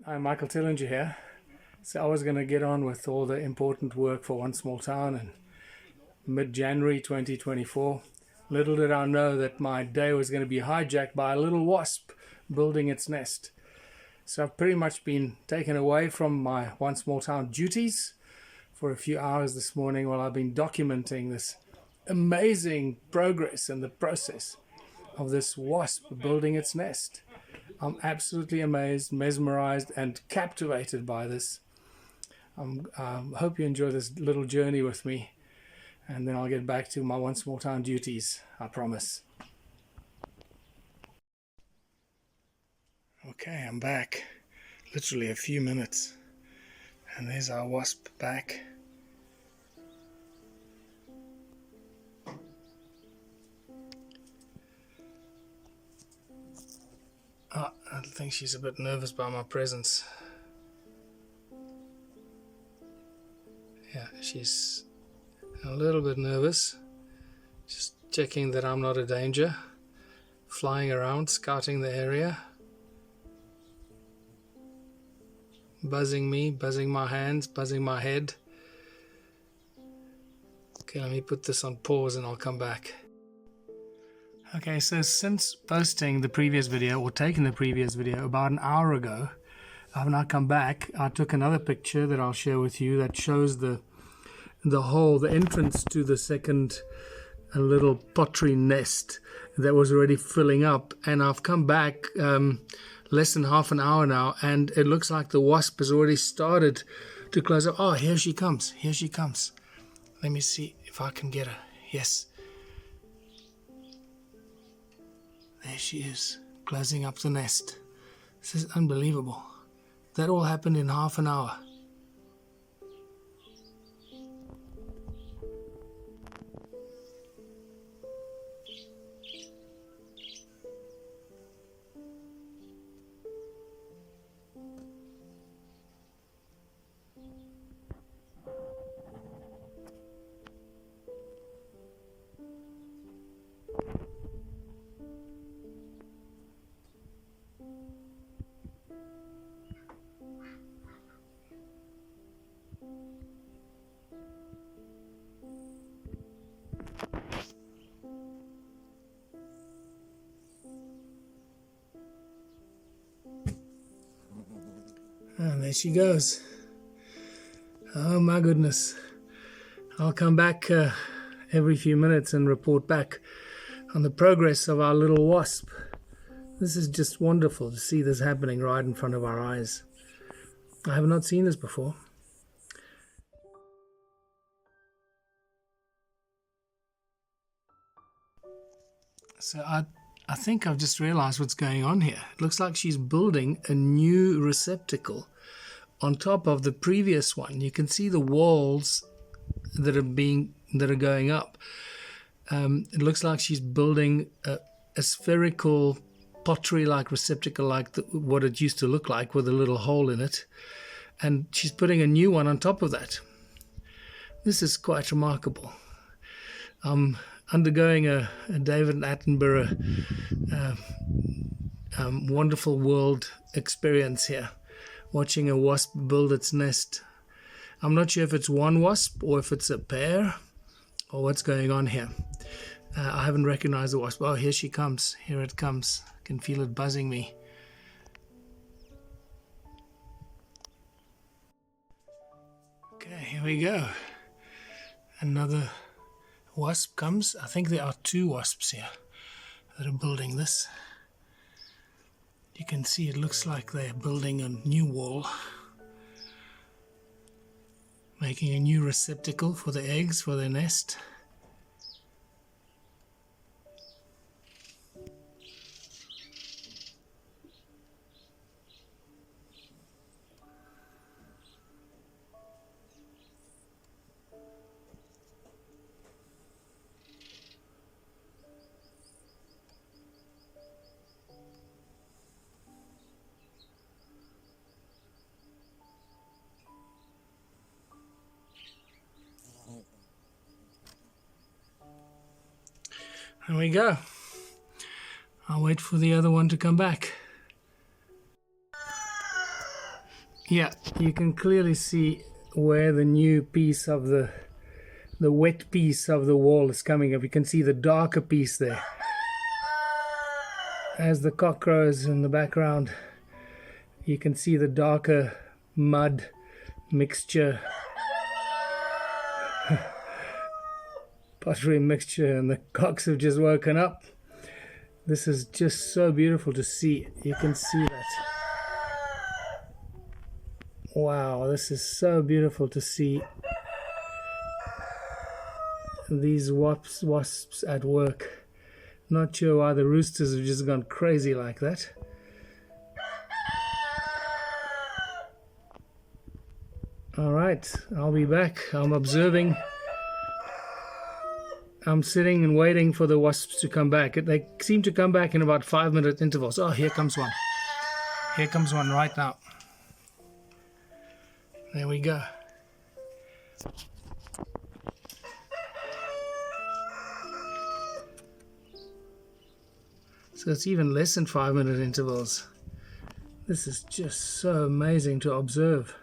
I'm Michael Tillinger here. So I was going to get on with all the important work for One Small Town in mid-January 2024. Little did I know that my day was going to be hijacked by a little wasp building its nest. So I've pretty much been taken away from my One Small Town duties for a few hours this morning while I've been documenting this amazing progress in the process of this wasp building its nest. I'm absolutely amazed, mesmerized, and captivated by this. I hope you enjoy this little journey with me, and then I'll get back to my One Small Town duties, I promise. Okay, I'm back. Literally a few minutes. And there's our wasp back. Oh, I think she's a bit nervous by my presence. Yeah, she's a little bit nervous. Just checking that I'm not a danger. Flying around, scouting the area. Buzzing me, buzzing my hands, buzzing my head. Okay, let me put this on pause and I'll come back. Okay, so since posting the previous video, or taking the previous video about an hour ago, I've now come back. I took another picture that I'll share with you that shows the hole, the entrance to the second little pottery nest that was already filling up. And I've come back less than half an hour now, and it looks like the wasp has already started to close up. Oh, here she comes. Here she comes. Let me see if I can get her. Yes. There she is, closing up the nest. This is unbelievable. That all happened in half an hour. And there she goes. Oh my goodness. I'll come back every few minutes and report back on the progress of our little wasp. This is just wonderful to see this happening right in front of our eyes. I have not seen this before. So I think I've just realized what's going on here. It looks like she's building a new receptacle on top of the previous one. You can see the walls that are going up. It looks like she's building a spherical pottery-like receptacle, like what it used to look like, with a little hole in it, and she's putting a new one on top of that. This is quite remarkable. Undergoing a David Attenborough wonderful world experience here, watching a wasp build its nest. I'm not sure if it's one wasp or if it's a pair or what's going on here. I haven't recognized the wasp. Oh, here she comes. Here it comes. I can feel it buzzing me. Okay, here we go. Another wasp comes. I think there are two wasps here that are building this. You can see it looks like they're building a new wall, making a new receptacle for the eggs for their nest. There we go. I'll wait for the other one to come back. Yeah, you can clearly see where the new piece of the wet piece of the wall is coming up. You can see the darker piece there. As the cock crows in the background, you can see the darker mud mixture, pottery mixture, and the cocks have just woken up. This is just so beautiful to see. You can see that. Wow, this is so beautiful to see these wasps at work. Not sure why the roosters have just gone crazy like that. Alright, I'll be back. I'm observing. I'm sitting and waiting for the wasps to come back. They seem to come back in about 5-minute intervals. Oh, here comes one. Here comes one right now. There we go. So it's even less than 5-minute intervals. This is just so amazing to observe.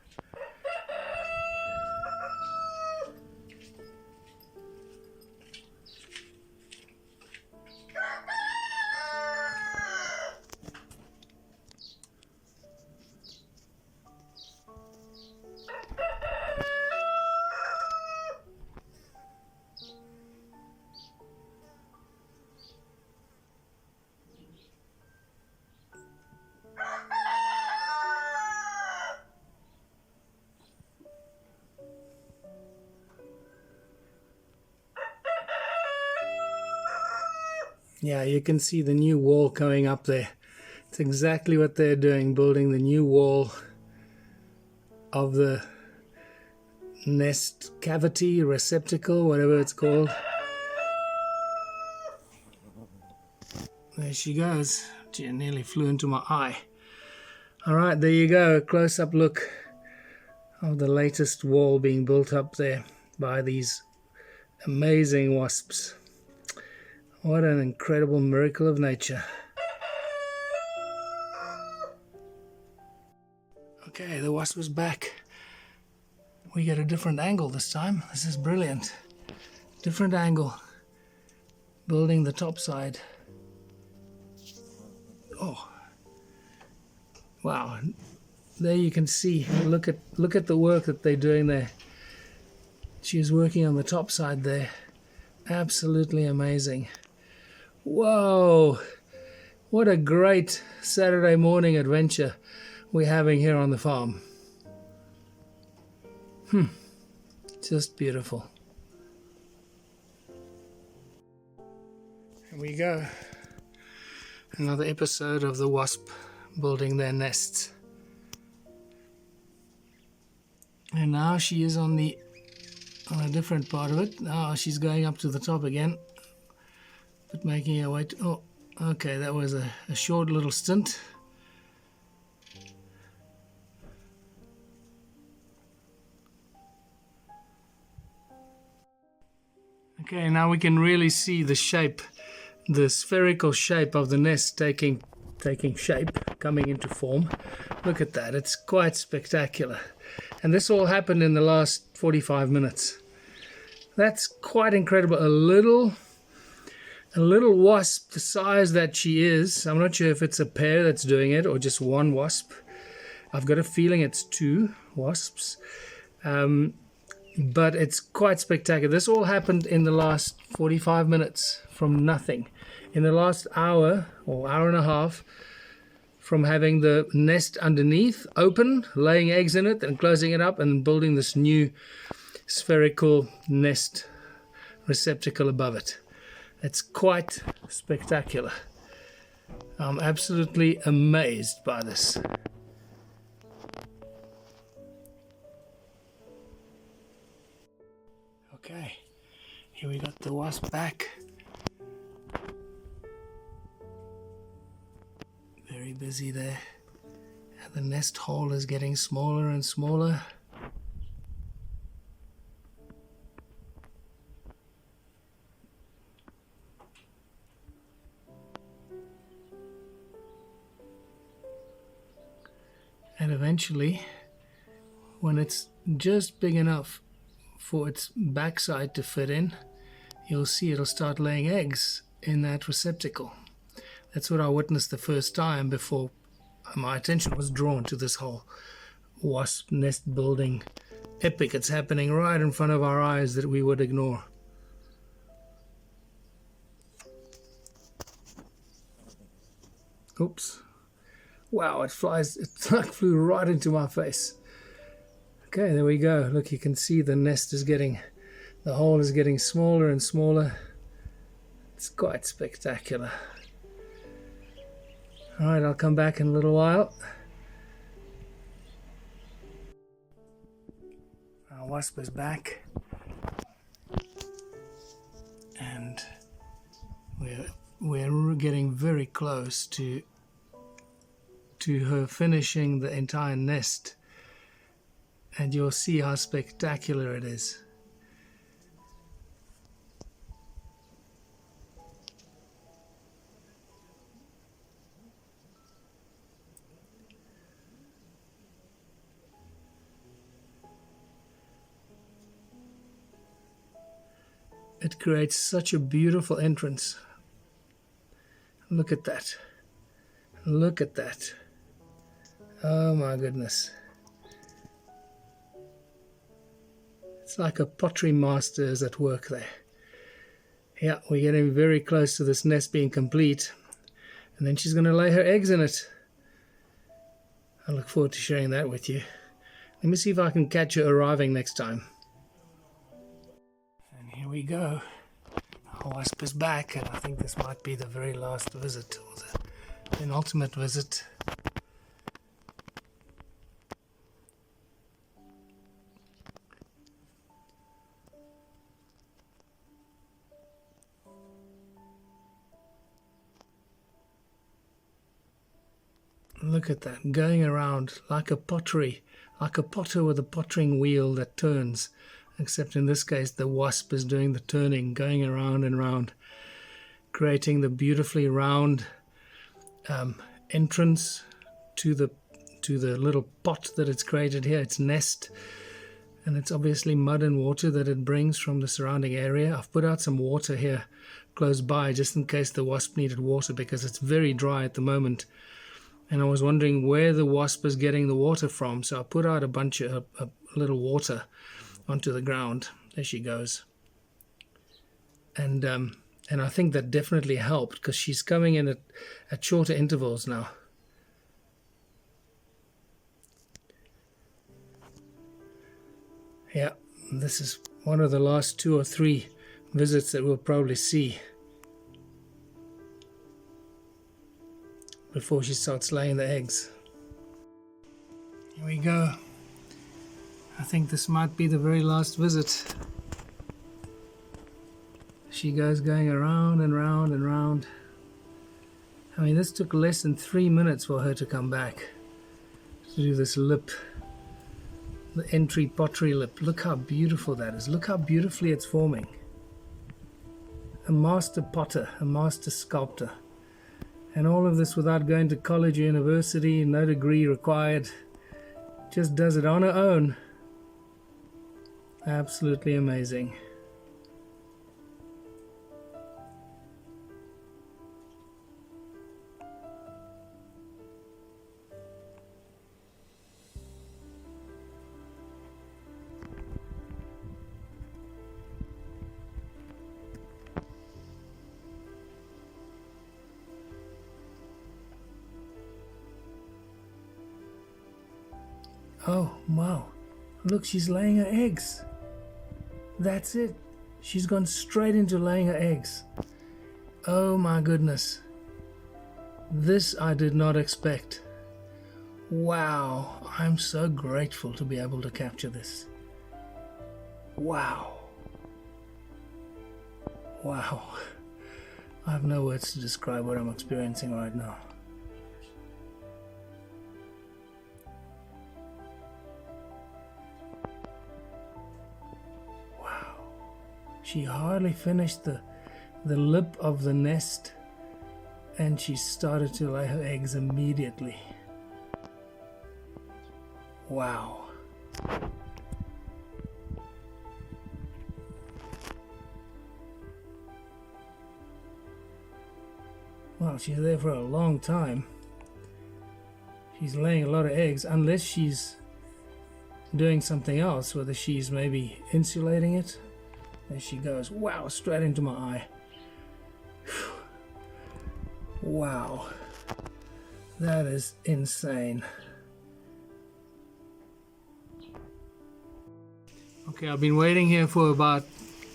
Yeah, you can see the new wall coming up there. It's exactly what they're doing, building the new wall of the nest cavity, receptacle, whatever it's called. There she goes. Gee, it nearly flew into my eye. Alright, there you go, a close-up look of the latest wall being built up there by these amazing wasps. What an incredible miracle of nature. Okay, the wasp is back. We get a different angle this time. This is brilliant. Different angle. Building the top side. Oh. Wow. There you can see. Look at the work that they're doing there. She's working on the top side there. Absolutely amazing. Whoa, what a great Saturday morning adventure we're having here on the farm. Just beautiful. Here we go. Another episode of the wasp building their nests. And now she is on a different part of it. Now she's going up to the top again. But making her way to... Oh, okay, that was a short little stint. Okay, now we can really see the shape, the spherical shape of the nest taking shape, coming into form. Look at that, it's quite spectacular. And this all happened in the last 45 minutes. That's quite incredible. A little wasp, the size that she is, I'm not sure if it's a pair that's doing it or just one wasp. I've got a feeling it's 2 wasps. But it's quite spectacular. This all happened in the last 45 minutes from nothing. In the last hour or hour and a half, from having the nest underneath open, laying eggs in it and closing it up and building this new spherical nest receptacle above it. It's quite spectacular. I'm absolutely amazed by this. Okay, here we got the wasp back. Very busy there. And the nest hole is getting smaller and smaller. And eventually when it's just big enough for its backside to fit in, you'll see it'll start laying eggs in that receptacle. That's what I witnessed the first time before my attention was drawn to this whole wasp nest building epic. It's happening right in front of our eyes that we would ignore. Oops. Wow, it flew right into my face. Okay, there we go. Look, you can see the hole is getting smaller and smaller. It's quite spectacular. Alright, I'll come back in a little while. Our wasp is back. And we're getting very close to her finishing the entire nest. And you'll see how spectacular it is. It creates such a beautiful entrance. Look at that. Look at that. Oh my goodness. It's like a pottery master is at work there. Yeah, we're getting very close to this nest being complete. And then she's going to lay her eggs in it. I look forward to sharing that with you. Let me see if I can catch her arriving next time. And here we go. Our wasp is back, and I think this might be the very last visit, or the penultimate visit. Look at that, going around like a potter with a pottering wheel that turns, except in this case the wasp is doing the turning, going around and round, creating the beautifully round entrance to the little pot that it's created here, its nest. And it's obviously mud and water that it brings from the surrounding area. I've put out some water here close by just in case the wasp needed water, because it's very dry at the moment. And I was wondering where the wasp is getting the water from, so I put out a bunch of a little water onto the ground. There she goes. And I think that definitely helped, because she's coming in at shorter intervals now. Yeah, this is one of the last 2 or 3 visits that we'll probably see before she starts laying the eggs. Here we go. I think this might be the very last visit. She goes going around and round and round. I mean, this took less than 3 minutes for her to come back to do this lip, the entry pottery lip. Look how beautiful that is. Look how beautifully it's forming. A master potter, a master sculptor. And all of this without going to college or university, no degree required. Just does it on her own. Absolutely amazing. Oh, wow. Look, she's laying her eggs. That's it. She's gone straight into laying her eggs. Oh my goodness. This I did not expect. Wow. I'm so grateful to be able to capture this. Wow. Wow. I have no words to describe what I'm experiencing right now. She hardly finished the lip of the nest, and she started to lay her eggs immediately. Wow. Well, she's there for a long time. She's laying a lot of eggs, unless she's doing something else, whether she's maybe insulating it. There she goes. Wow, straight into my eye. Wow, that is insane. Okay, I've been waiting here for about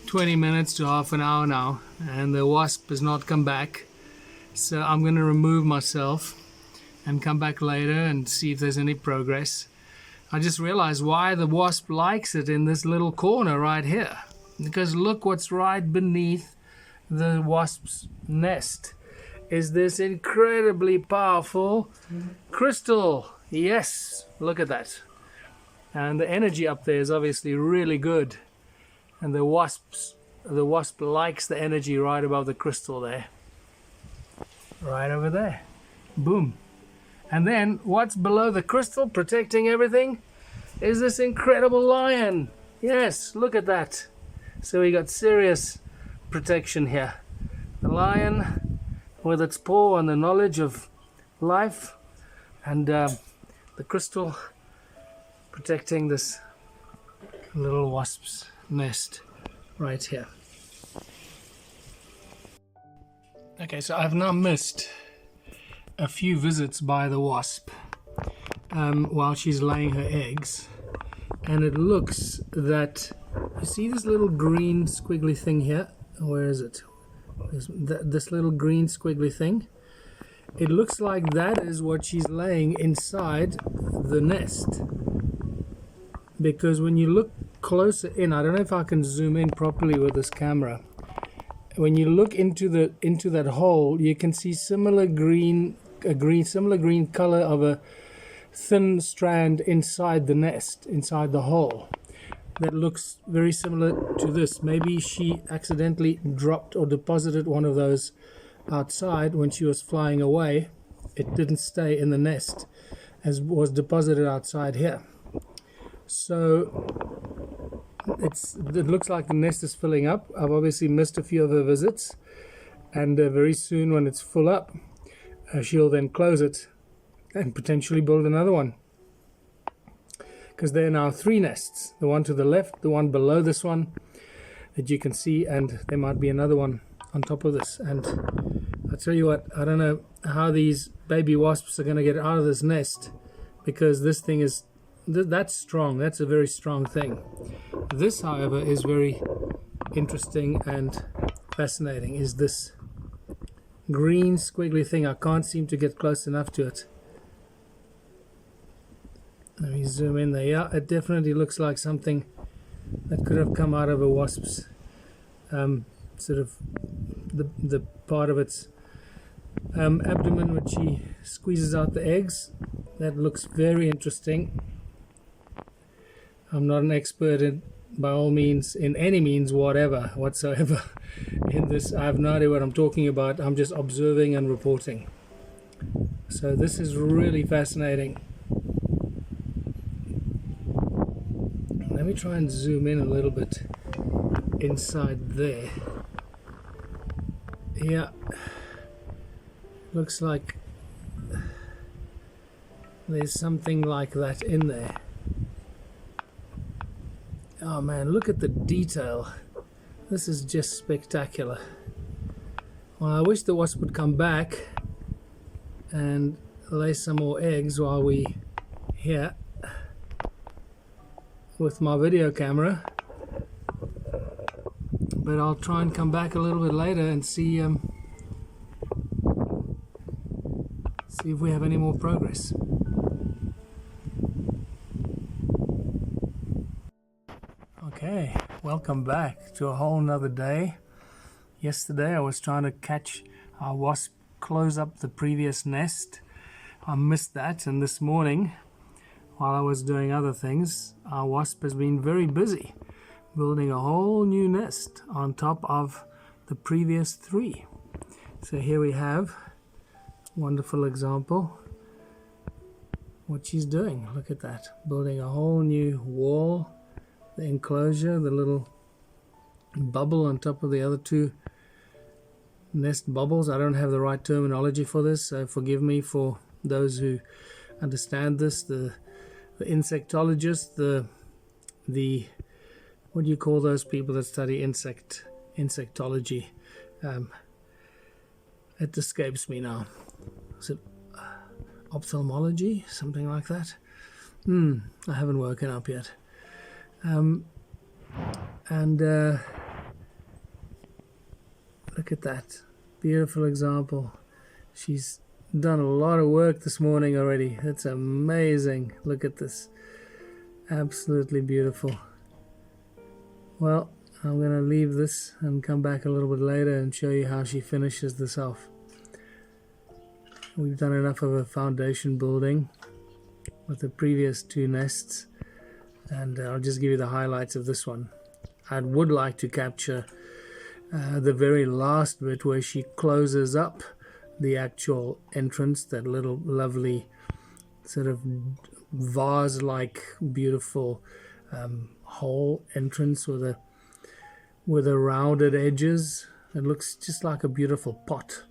20 minutes to half an hour now, and the wasp has not come back. So I'm going to remove myself and come back later and see if there's any progress. I just realized why the wasp likes it in this little corner right here. Because look what's right beneath the wasp's nest is this incredibly powerful crystal. Yes, look at that. And the energy up there is obviously really good. And the wasp likes the energy right above the crystal there. Right over there. Boom. And then what's below the crystal protecting everything is this incredible lion. Yes, look at that. So we got serious protection here. The lion with its paw and the knowledge of life, and the crystal protecting this little wasp's nest right here. Okay, so I've now missed a few visits by the wasp while she's laying her eggs, and it looks that, you see this little green squiggly thing here? Where is it? This little green squiggly thing. It looks like that is what she's laying inside the nest. Because when you look closer in, I don't know if I can zoom in properly with this camera. When you look into that hole, you can see similar green color of a thin strand inside the nest, inside the hole. That looks very similar to this. Maybe she accidentally dropped or deposited one of those outside when she was flying away. It didn't stay in the nest, as was deposited outside here. So it looks like the nest is filling up. I've obviously missed a few of her visits, and very soon when it's full up, she'll then close it and potentially build another one. Because there are now 3 nests, the one to the left, the one below this one that you can see, and there might be another one on top of this. And I tell you what, I don't know how these baby wasps are going to get out of this nest, because this thing is, that's strong. That's a very strong thing. This, however, is very interesting and fascinating, is this green squiggly thing. I can't seem to get close enough to it. Let me zoom in there. Yeah, it definitely looks like something that could have come out of a wasp's sort of the part of its abdomen which she squeezes out the eggs. That looks very interesting. I'm not an expert in, by all means, in any means whatsoever in this. I have no idea what I'm talking about. I'm just observing and reporting. So this is really fascinating. Let me try and zoom in a little bit inside there. Yeah, looks like there's something like that in there. Oh man, look at the detail. This is just spectacular. Well, I wish the wasp would come back and lay some more eggs while we here with my video camera, but I'll try and come back a little bit later and see if we have any more progress. Okay, welcome back to a whole nother day. Yesterday I was trying to catch our wasp close up the previous nest. I missed that, and this morning, while I was doing other things, our wasp has been very busy building a whole new nest on top of the previous 3. So here we have a wonderful example what she's doing. Look at that, building a whole new wall, the enclosure, the little bubble on top of the other two nest bubbles. I don't have the right terminology for this, so forgive me for those who understand this. The insectologists, the what do you call those people that study insectology? It escapes me now. Is it ophthalmology, something like that? I haven't woken up yet. Look at that beautiful example. She's done a lot of work this morning already. It's amazing. Look at this, absolutely beautiful. Well, I'm going to leave this and come back a little bit later and show you how she finishes this off. We've done enough of a foundation building with the previous two nests, and I'll just give you the highlights of this one. I would like to capture the very last bit where she closes up the actual entrance, that little lovely sort of vase-like beautiful hole entrance with the rounded edges. It looks just like a beautiful pot.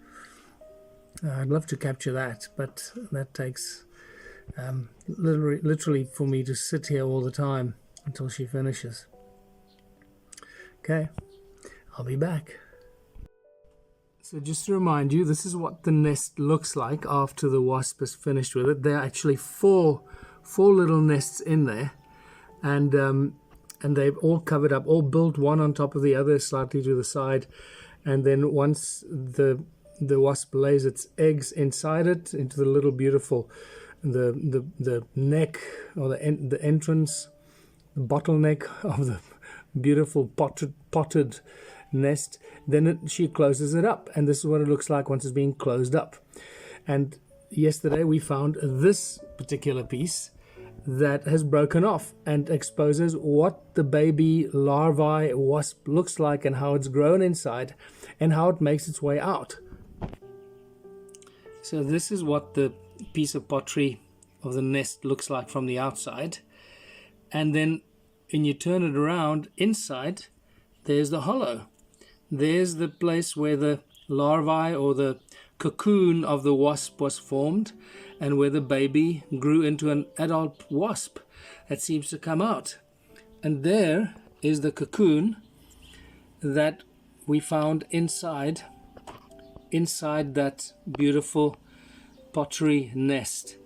I'd love to capture that, but that takes literally for me to sit here all the time until she finishes. Okay, I'll be back. So just to remind you, this is what the nest looks like after the wasp is finished with it. There are actually four little nests in there, and they've all covered up, all built one on top of the other, slightly to the side. And then once the wasp lays its eggs inside it, into the little beautiful the neck, or the entrance, the bottleneck of the beautiful potted nest, then she closes it up, and this is what it looks like once it's being closed up. And yesterday we found this particular piece that has broken off and exposes what the baby larvae wasp looks like, and how it's grown inside and how it makes its way out. So this is what the piece of pottery of the nest looks like from the outside, and then when you turn it around inside, there's the hollow. There's the place where the larvae or the cocoon of the wasp was formed, and where the baby grew into an adult wasp that seems to come out. And there is the cocoon that we found inside that beautiful pottery nest.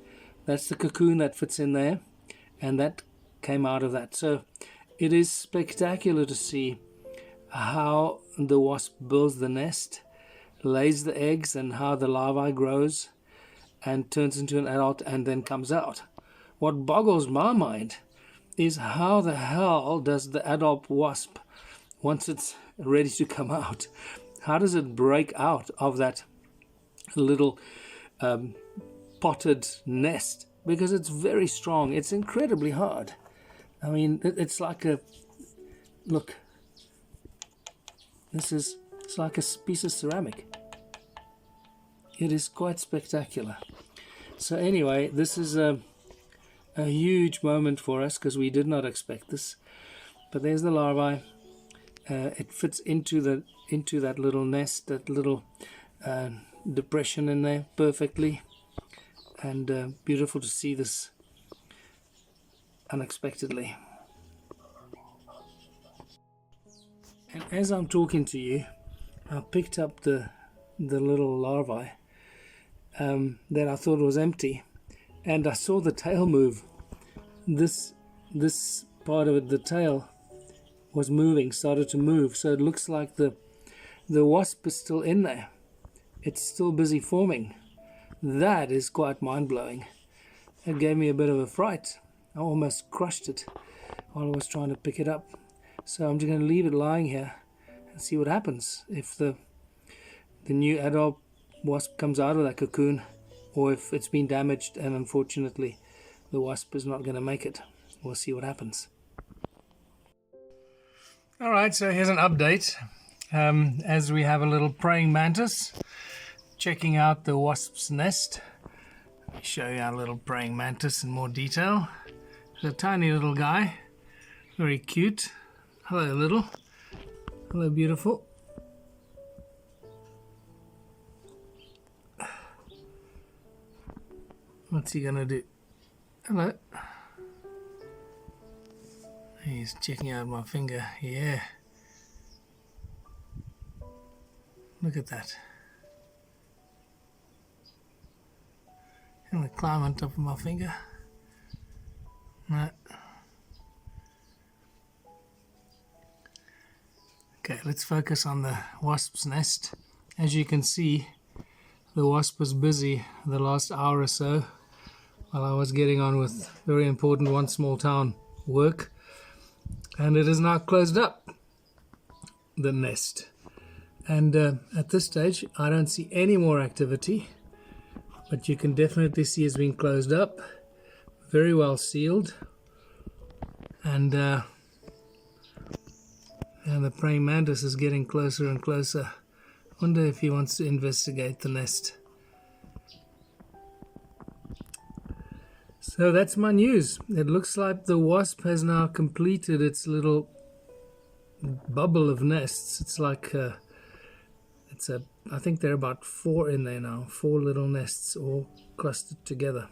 That's the cocoon that fits in there, and that came out of that. So it is spectacular to see how the wasp builds the nest, lays the eggs, and how the larvae grows and turns into an adult and then comes out. What boggles my mind is how the hell does the adult wasp, once it's ready to come out, how does it break out of that little potted nest? Because it's very strong. It's incredibly hard. I mean, it's like a, look, it's like a piece of ceramic. It is quite spectacular. So anyway, this is a huge moment for us, because we did not expect this. But there's the larvae. It fits into that little nest, that little depression in there perfectly, and beautiful to see this unexpectedly. And as I'm talking to you, I picked up the little larvae that I thought was empty, and I saw the tail move. This part of it, the tail, was moving, started to move. So it looks like the wasp is still in there. It's still busy forming. That is quite mind-blowing. It gave me a bit of a fright. I almost crushed it while I was trying to pick it up. So I'm just going to leave it lying here and see what happens. If the new adult wasp comes out of that cocoon, or if it's been damaged and unfortunately the wasp is not going to make it. We'll see what happens. Alright, so here's an update. As we have a little praying mantis checking out the wasp's nest. Show you our little praying mantis in more detail. It's a tiny little guy, very cute. Hello, little. Hello, beautiful. What's he gonna do? Hello. He's checking out my finger. Yeah. Look at that. Gonna climb on top of my finger. No. Okay, let's focus on the wasp's nest. As you can see, the wasp was busy the last hour or so while I was getting on with very important one small town work, and it is now closed up, the nest. And at this stage I don't see any more activity, but you can definitely see it's been closed up, very well sealed, and the praying mantis is getting closer and closer. Wonder if he wants to investigate the nest. So that's my news. It looks like the wasp has now completed its little bubble of nests. It's like I think there are about 4 in there now, 4 little nests all clustered together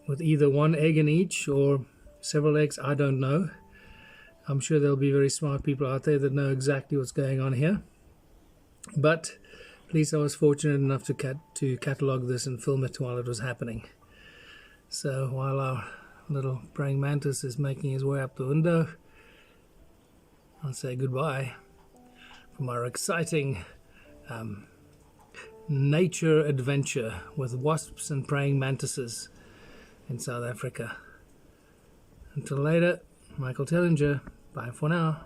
with either 1 egg in each or several eggs. I don't know. I'm sure there'll be very smart people out there that know exactly what's going on here, but at least I was fortunate enough to catalog this and film it while it was happening. So while our little praying mantis is making his way up the window, I'll say goodbye from our exciting nature adventure with wasps and praying mantises in South Africa. Until later, Michael Tellinger. Bye for now.